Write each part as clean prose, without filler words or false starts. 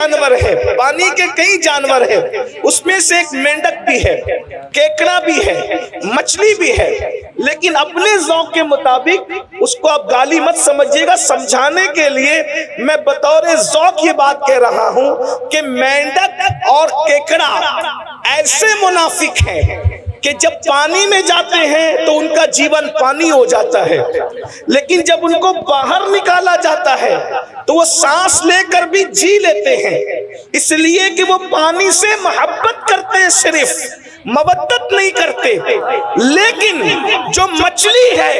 जानवर है, पानी के कई जानवर है, उसमें से एक मेंढक भी है, केकड़ा भी है, मछली भी है, लेकिन अपने ज़ौक़ के मुताबिक उसको आप गाली मत समझिएगा। समझाने के लिए मैं बतौर ज़ौक़ ये बात कह रहा हूं कि मेंढक और केकड़ा ऐसे मुनाफिक हैं कि जब पानी में जाते हैं तो उनका जीवन पानी हो जाता है, लेकिन जब उनको बाहर निकाला जाता है तो वो सांस लेकर भी जी लेते हैं, इसलिए कि वो पानी से मोहब्बत करते हैं, सिर्फ मवद्दत नहीं करते। लेकिन जो मछली है,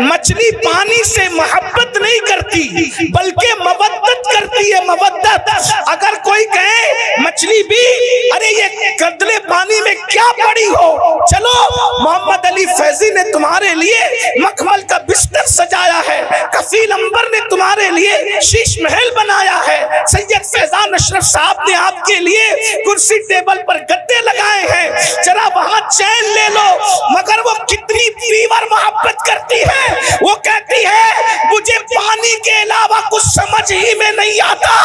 मछली पानी से मोहब्बत नहीं करती बल्कि मवद्दत करती है, मवद्दत। अगर कोई कहे मछली भी अरे ये कतले पानी में क्या पड़ी हो, चलो मोहम्मद अली फैजी ने तुम्हारे लिए मखमल का बिस्तर सजाया है, कफील अंबर ने तुम्हारे लिए शीश महल बनाया है, सैयद फैजान अशरफ साहब ने आपके लिए कुर्सी टेबल पर गद्दे लगाए हैं, जरा वहां चैन ले लो। मगर वो कितनी प्रीवर मोहब्बत करती है, वो कहती है मुझे पानी के अलावा कुछ समझ ही में नहीं आता,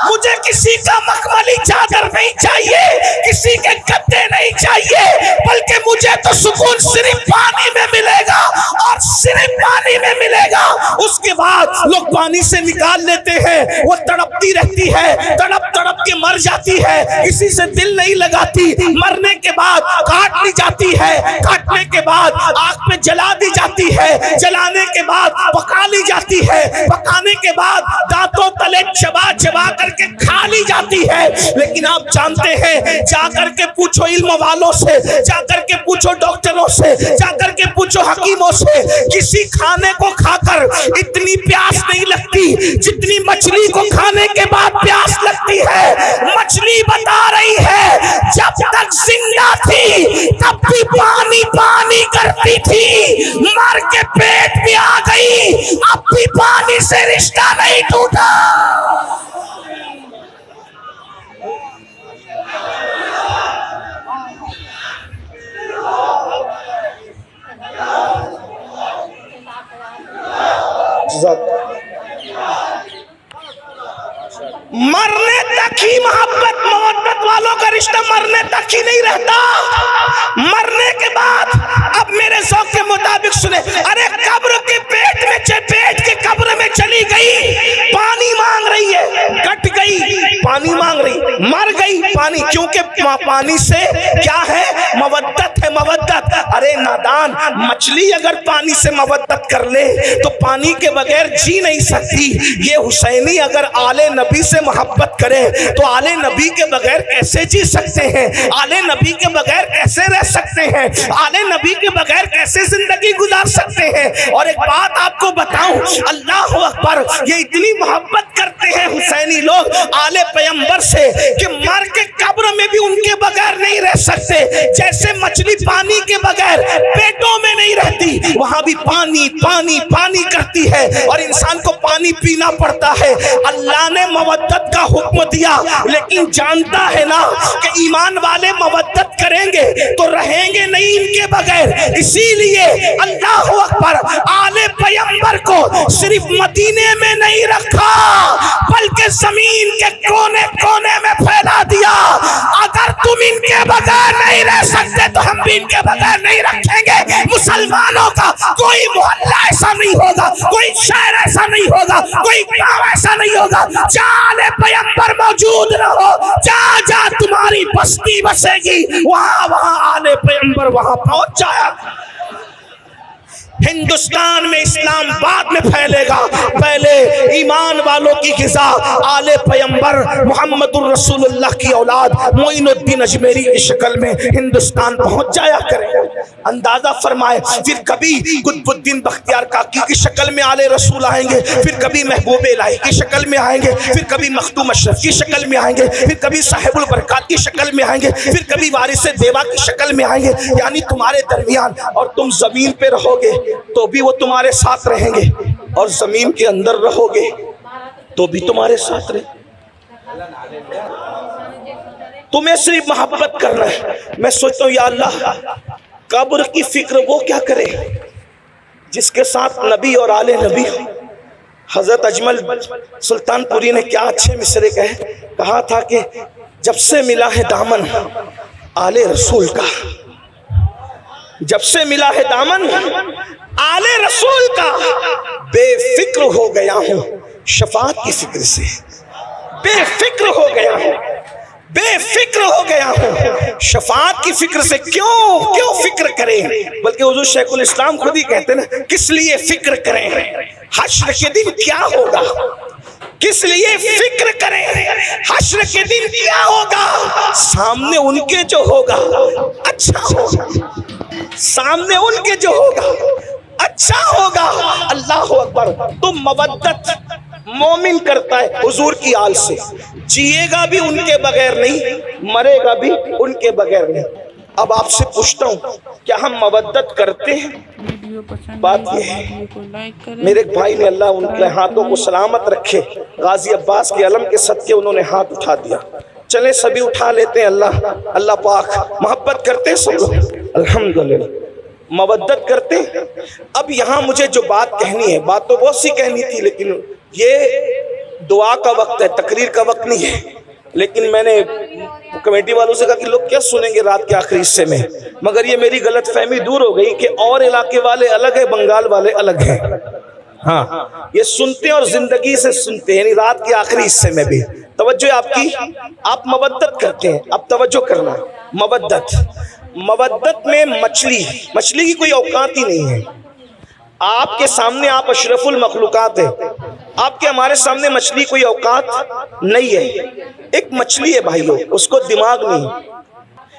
मुझे किसी का मखमली चादर नहीं चाहिए, किसी के गद्दे नहीं चाहिए, बल्कि मुझे तो सुकून सिर्फ पानी में मिलेगा और सिर्फ पानी में मिलेगा। उसके बाद लोग पानी से निकाल लेते हैं, वो तड़पती रहती है, तड़प तड़प के मर जाती है, किसी से दिल नहीं लगाती, मरने के बाद काट ली जाती है, काटने के बाद आग में जला दी जाती है, जलाने के बाद पका ली जाती है, पकाने के बाद दांतों तले चबा चबा करके खा ली जाती है। लेकिन आप जानते हैं, जाकर के पूछो इल्म वालों से, जाकर के पूछो डॉक्टरों से, जाकर के पूछो हकीमों से, किसी खाने को खाकर इतनी प्यास नहीं लगती जितनी मछली को खाने के बाद प्यास लगती है। मछली बता रही है जब तक जिंदा थी तब भी पानी पानी करती थी, मर के पेट में आ गई, अब भी पानी से रिश्ता नहीं टूटा। मरने तक ही मोहब्बत मोहब्बत वालों का रिश्ता मरने तक ही नहीं रहता, मरने के बाद अब मेरे ज़ौक़ के मुताबिक सुने, अरे कब्र के पेट के कब्र में चली गई, पानी मांग रही है, कट गई पानी मांग रही, मर गई पानी, क्योंकि पानी से क्या है, मवद्दत है, मवद्दत। अरे नादान, मछली अगर पानी से मवद्दत कर ले तो पानी के बगैर जी नहीं सकती। ये हुसैनी अगर आले नबी से मोहब्बत करे तो आले नबी के बगैर कैसे जी सकते हैं, आले नबी के बगैर कैसे रह सकते हैं, आले नबी के बगैर कैसे जिंदगी गुजार सकते हैं। और एक बात आपको बताऊं, अल्लाह अकबर, ये इतनी मोहब्बत करते हैं हुसैनी लोग आले पैगंबर से कि मर के कब्र में भी उनके बगैर नहीं रह सकते। जैसे मछली पानी के बगैर पेटों में नहीं रहती, वहां भी पानी पानी पानी करती है और इंसान को पानी पीना पड़ता है। अल्लाह ने मवद्दत का हुक्म दिया, लेकिन जानता है ना कि ईमान वाले मवद्दत करेंगे तो रहेंगे नहीं इनके बगैर, इसीलिए अल्लाह अकबर आले पैगंबर को सिर्फ मदीने में नहीं रखा बल्कि जमीन के कोने कोने में फैला दिया। अगर तुम इनके बगैर नहीं रह सकते तो हम भी इनके बगैर नहीं रखेंगे। मुसलमानों का कोई मोहल्ला ऐसा नहीं होगा, कोई शहर ऐसा नहीं होगा, कोई गांव ऐसा नहीं होगा जहां पैगंबर मौजूद न हो। जहां जहां तुम्हारी बस्ती बसेगी वहां वहां आले पैगंबर वहां पहुंच जाया। हिंदुस्तान में इस्लाम बाद में फैलेगा, पहले ईमान वालों की ग़िज़ा आले पैगंबर मुहम्मदुर रसूलुल्लाह की औलाद मोइनुद्दीन अजमेरी की शक्ल में हिंदुस्तान पहुंच जाया करेगा। अंदाजा फरमाए, फिर कभी कुतुबुद्दीन बख्तियार काकी की शक्ल में आले रसूल आएंगे, फिर कभी महबूब इलाही की शक्ल में आएंगे, फिर कभी मखदूम अशरफ की शक्ल में आएंगे, फिर कभी साहिबुल बरकात की शक्ल में आएंगे, फिर कभी वारिस देवा की शक्ल में आएंगे। यानी तुम्हारे दरमियान, और तुम जमीन पे रहोगे तो भी वो तुम्हारे साथ रहेंगे, और जमीन के अंदर रहोगे तो भी तुम्हारे साथ रहे। तुम्हें सिर्फ मोहब्बत करना है। मैं सोचता हूँ या अल्लाह, कब्र की फिक्र वो क्या करे जिसके साथ नबी और आले नबी हो, हजरत अजमल सुल्तानपुरी ने क्या अच्छे मिसरे कहा था कि जब से मिला है दामन आले रसूल का, जब से मिला है दामन आले रसूल का, बेफिक्र हो गया हूं शफाअत की फिक्र से, बेफिक्र हो गया हूं, बेफिक्र हो गया हूं शफाअत की फिक्र से। क्यों फिक्र करें, बल्कि हुजूर शेखुल इस्लाम खुद ही कहते हैं ना, किस लिए फिक्र करें, हश्र के दिन क्या होगा, किस लिए फिक्र करें, हश्र के दिन क्या होगा, सामने उनके जो होगा अच्छा होगा, सामने उनके जो होगा अच्छा होगा। अल्लाह अकबर। तो मवद्दत मोमिन करता है हुजूर की आल से, जिएगा भी उनके बगैर नहीं, मरेगा भी उनके बगैर नहीं। अब आपसे पूछता हूँ, क्या हम मवद्दत करते हैं? बात यह है, मेरे भाई ने, अल्लाह उनके हाथों को सलामत रखे, गाजी अब्बास के अलम के सदके उन्होंने हाथ उठा दिया। चले सभी उठा लेते हैं। अल्लाह पाक मोहब्बत करते हैं सब लोग, अल्हम्दुलिल्लाह मवद्दत करते हैं। अब यहाँ मुझे जो बात कहनी है, बात तो बहुत सी कहनी थी, लेकिन ये दुआ का वक्त है, तकरीर का वक्त नहीं है। लेकिन मैंने कमेटी वालों से कहा कि लोग क्या सुनेंगे रात के आखिरी हिस्से में, मगर ये मेरी गलत फहमी दूर हो गई कि और इलाके वाले अलग है, बंगाल वाले अलग हैं। हाँ, ये सुनते हैं और जिंदगी से सुनते हैं, यानी रात के आखिरी हिस्से में भी तवज्जो आपकी, आप मवद्दत करते हैं। अब तवज्जो करना, मवद्दत में मछली की कोई औकात ही नहीं है। आपके सामने आप अशरफुल मखलूकात है, आपके हमारे सामने मछली कोई औकात नहीं है। एक मछली है भाइयों, उसको दिमाग नहीं।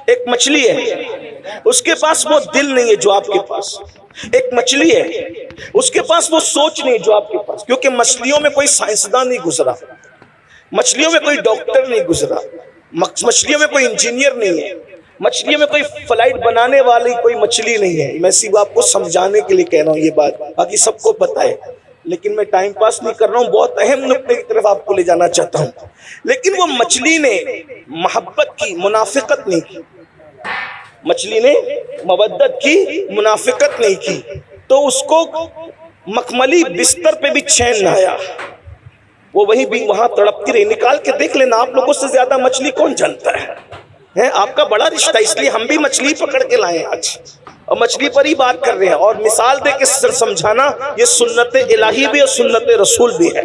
एक मछली है, उसके पास वो दिल नहीं है जो आपके पास। एक मछली है, उसके पास वो सोच नहीं जो आपके पास, क्योंकि मछलियों में कोई साइंसदान नहीं गुजरा, मछलियों में कोई डॉक्टर नहीं गुजरा, मछलियों में कोई इंजीनियर नहीं है, मछलियों में कोई फ्लाइट बनाने वाली कोई मछली नहीं है। मैं सिर्फ आपको समझाने के लिए कह रहा हूँ ये बात, बाकी सबको पता है, लेकिन मैं टाइम पास नहीं कर रहा हूँ, बहुत अहम नुक्ते की तरफ आपको ले जाना चाहता हूँ। लेकिन वो मछली ने मोहब्बत की, मुनाफिकत नहीं की, मछली ने मवद्दत की, मुनाफिकत नहीं की, तो उसको मखमली बिस्तर पे भी चैन न आया, वो वहीं भी वहां तड़पती रही। निकाल के देख लेना, आप लोगों से ज्यादा मछली कौन जानता है आपका बड़ा रिश्ता, इसलिए हम भी मछली पकड़ के लाए आज और मछली पर ही बात कर रहे हैं। और मिसाल दे के समझाना, ये सुन्नत इलाही भी और सुन्नत रसूल भी है,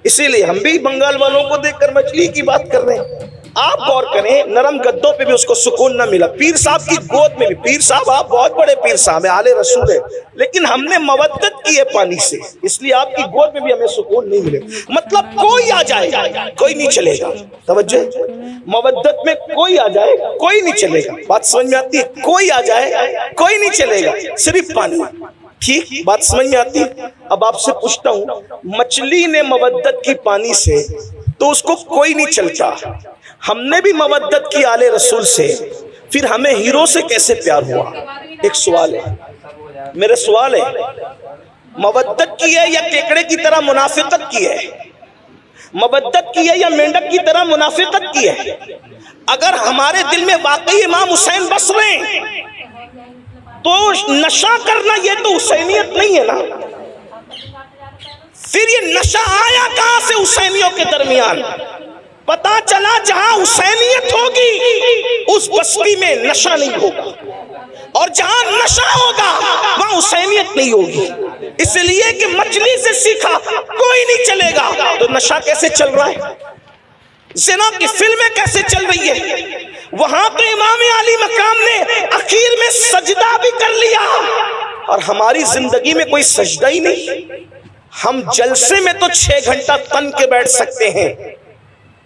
इसीलिए हम भी बंगाल वालों को देखकर मछली की बात कर रहे हैं। आप गौर करें, नरम गद्दों पे भी उसको सुकून न मिला, पीर साहब की गोद में भी, पीर साहब आप बहुत बड़े पीर साहब है, आले रसूल है, लेकिन हमने मवद्दत की है पानी से, इसलिए आपकी गोद में भी हमें सुकून नहीं मिले। मतलब कोई आ जाए कोई नहीं चलेगा, तवज्जो, मवद्दत में कोई आ जाए कोई नहीं चलेगा, बात समझ में आती है? कोई आ जाए कोई नहीं चलेगा, सिर्फ पानी। ठीक, बात समझ में आती है? अब आपसे पूछता हूँ, मछली ने मवद्दत की पानी से, तो उसको कोई नहीं चलता। हमने भी मवद्दत की आले रसूल से, फिर हमें हीरो से कैसे प्यार हुआ? एक सवाल है, मेरा सवाल है, मवद्दत की है या केकड़े की तरह मुनाफिकत की है? मवद्दत की है या मेंढक की तरह मुनाफिकत की है? अगर हमारे दिल में वाकई इमाम हुसैन बस रहे तो नशा करना ये तो हुसैनियत नहीं है ना। फिर ये नशा आया कहां से हुसैनियों के दरमियान? पता चला जहां हुसैनियत होगी उस बस्ती में नशा नहीं होगा, और जहां नशा होगा वहां हुसैनियत नहीं होगी। इसलिए कि मछली से सीखा कोई नहीं चलेगा, तो नशा कैसे चल रहा है? ज़िना की फिल्में कैसे चल रही है? वहां तो इमाम अली मकाम ने आखिर में सजदा भी कर लिया, और हमारी जिंदगी में कोई सजदा ही नहीं। हम जलसे में तो 6 घंटा तन के बैठ सकते हैं,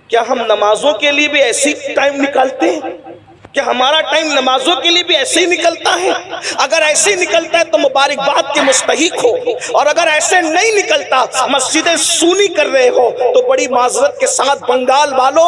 क्या हम नमाजों के लिए भी ऐसी टाइम निकालते हैं? क्या हमारा टाइम नमाजों के लिए भी ऐसे ही निकलता है? अगर ऐसे ही निकलता है तो मुबारकबाद के मुस्तहिक हो, और अगर ऐसे नहीं निकलता, मस्जिदें सूनी कर रहे हो, तो बड़ी माजरत के साथ बंगाल वालों,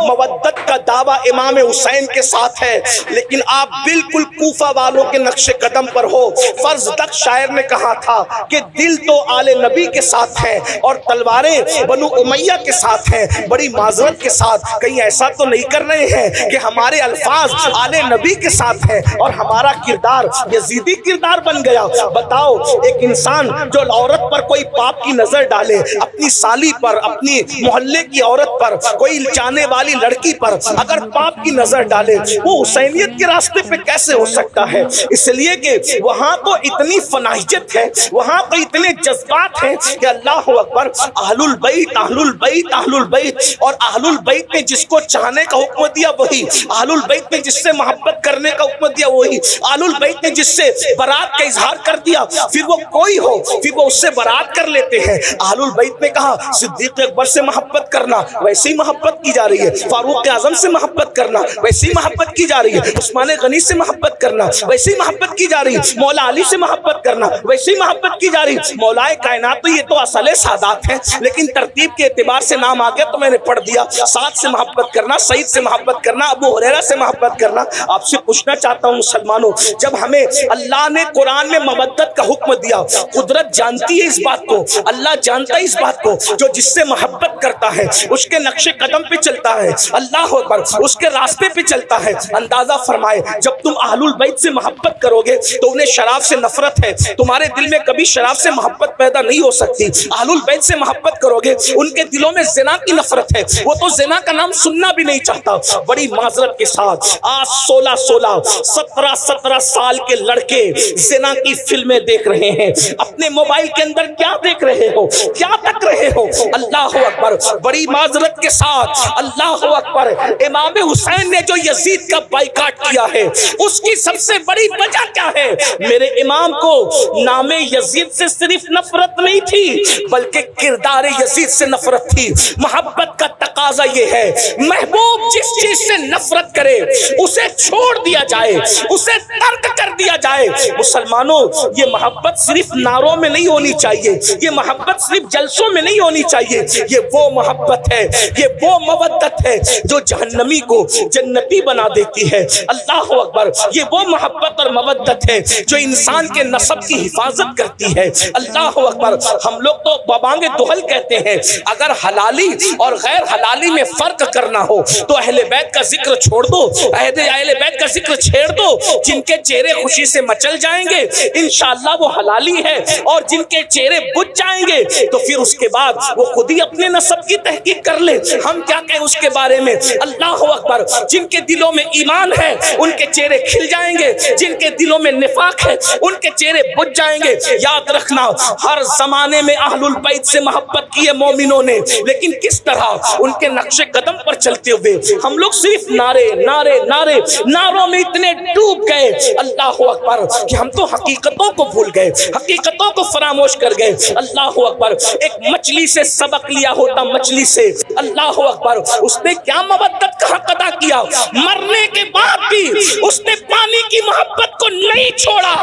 मवद्दत का दावा इमाम हुसैन के साथ है, लेकिन आप बिल्कुल कूफा वालों के नक्शे कदम पर हो। फर्ज तक शायर ने कहा था कि दिल तो आले नबी के साथ है और तलवारें बनु उमैया के साथ हैं। बड़ी माजरत के साथ कहीं ऐसा तो नहीं कर रहे हैं कि हमारे अल्फाज लिहाज आले नबी के साथ है और हमारा किरदार यजीदी किरदार बन गया। बताओ, एक इंसान जो औरत पर कोई पाप की नजर डाले, अपनी साली पर, अपनी मोहल्ले की औरत पर, कोई जाने वाली लड़की पर अगर पाप की नजर डाले, वो हुसैनियत के रास्ते पे कैसे हो सकता है? इसलिए कि वहां तो इतनी फनाहियत है, वहां तो इतने जज्बात हैं कि अल्लाह अकबर, अहलुल बैत अहलुल बैत अहलुल बैत। और अहलुल बैत ने जिसको चाहने का हुक्म दिया वही, अहलुल बैत ने जिससे मोहब्बत करने का हुक्म दिया वही, अहलुल बैत ने जिससे बरात का इजहार कर दिया, फिर वो कोई हो फिर वो उससे बरात कर लेते हैं। अहलुल बैत ने कहा सिद्दीक अकबर से मोहब्बत करना, वैसे ही मोहब्बत की जा रही है। फारूक आजम से मोहब्बत करना, वैसे ही मोहब्बत की जा रही है। उस्मान गनी से मोहब्बत करना, वैसे ही मोहब्बत की जा रही है। मौला अली से मोहब्बत करना, वैसे ही मोहब्बत की जा रही है। मौलाए कायनात तो ये तो असल सादात है, लेकिन तरतीब के एतबार से नाम आ गया तो मैंने पढ़ दिया। साद से मोहब्बत करना, सईद से मोहब्बत करना, अबू हुरैरा से मोहब्बत करना। आपसे पूछना चाहता हूँ मुसलमानों, जब हमें अल्लाह ने कुरान में मवद्दत का हुक्म दिया, कुदरत जानती है इस बात को, अल्लाह जानता है इस बात को, जो जिससे मोहब्बत करता है उसके नक्शे कदम पे चलता है, अल्लाह अकबर, उसके रास्ते पे चलता है। अंदाजा फरमाए, जब तुम अहलुल बैत से मोहब्बत करोगे तो उन्हें शराब से नफरत है, तुम्हारे दिल में कभी शराब से मोहब्बत पैदा नहीं हो सकती। अहलुल बैत से मोहब्बत करोगे, उनके दिलों में जिना की नफरत है, वो तो जिना का नाम सुनना भी नहीं चाहता। बड़ी माजरत के साथ आज 16-16, 17-17 साल के लड़के जिना की फिल्में देख रहे हैं। अपने मोबाइल के अंदर क्या देख रहे हो, क्या तक रहे हो? अल्लाह अकबर, बड़ी माजरत के साथ अल्लाह अकबर, इमाम हुसैन ने जो यजीद का बाइकाट किया है उसकी सबसे बड़ी वजह क्या है? मेरे इमाम को नामे यजीद से सिर्फ नफरत नहीं थी, बल्कि किरदार यजीद से नफरत थी। मोहब्बत का तकाजा ये है, महबूब जिस चीज से नफरत करे उसे छोड़ दिया जाए, उसे तर्क कर दिया जाए। मुसलमानों, ये मोहब्बत सिर्फ नारों में नहीं होनी चाहिए, ये मोहब्बत सिर्फ जलसों में नहीं होनी चाहिए। ये वो मोहब्बत है, ये वो मवद्दत है जो जहन्नमी को जन्नती बना देती है। अल्लाह अकबर, ये वो मोहब्बत और मवद्दत है जो इंसान के नसब की हिफाजत करती है। अल्लाह अकबर, हम लोग तो बबांगे दुहल कहते हैं। अगर हलाली और गैर हलाली में फर्क करना हो तो अहले बैत का जिक्र छोड़ दो, अहले बैत का जिक्र छेड़ दो। जिनके चेहरे खुशी से मचल जाएंगे इंशाअल्लाह वो हलाली है, और जिनके चेहरे बुझ जाएंगे तो फिर उसके बाद वो खुद ही अपने नसब की तहकीक कर ले, हम क्या कहें उसके बारे में। अल्लाह अकबर, जिनके दिलों में ईमान है उनके चेहरे खिल जाएंगे, जिनके दिलों में निफाक है उनके चेहरे बुझ जाएंगे। याद रखना, हर जमाने में अहलुल बैत से मोहब्बत की है मोमिनों ने, लेकिन किस तरह उनके नक्शे कदम पर चलते हुए। हम लोग सिर्फ नारे नारे नारे नारों में इतने डूब गए अल्लाह अकबर कि हम तो हकीकतों को भूल गए, हकीकतों को फरामोश कर गए। अल्लाह अकबर, एक मछली से सबक लिया होता, मछली से, अल्लाह अकबर, उसने क्या मवद्दत का हक अदा किया, मरने के बाद भी उसने पानी की मोहब्बत को नहीं छोड़ा।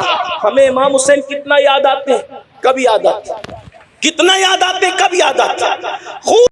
हमें इमाम हुसैन कितना याद आते हैं, कब याद आते, कितना याद आते, कब याद आते।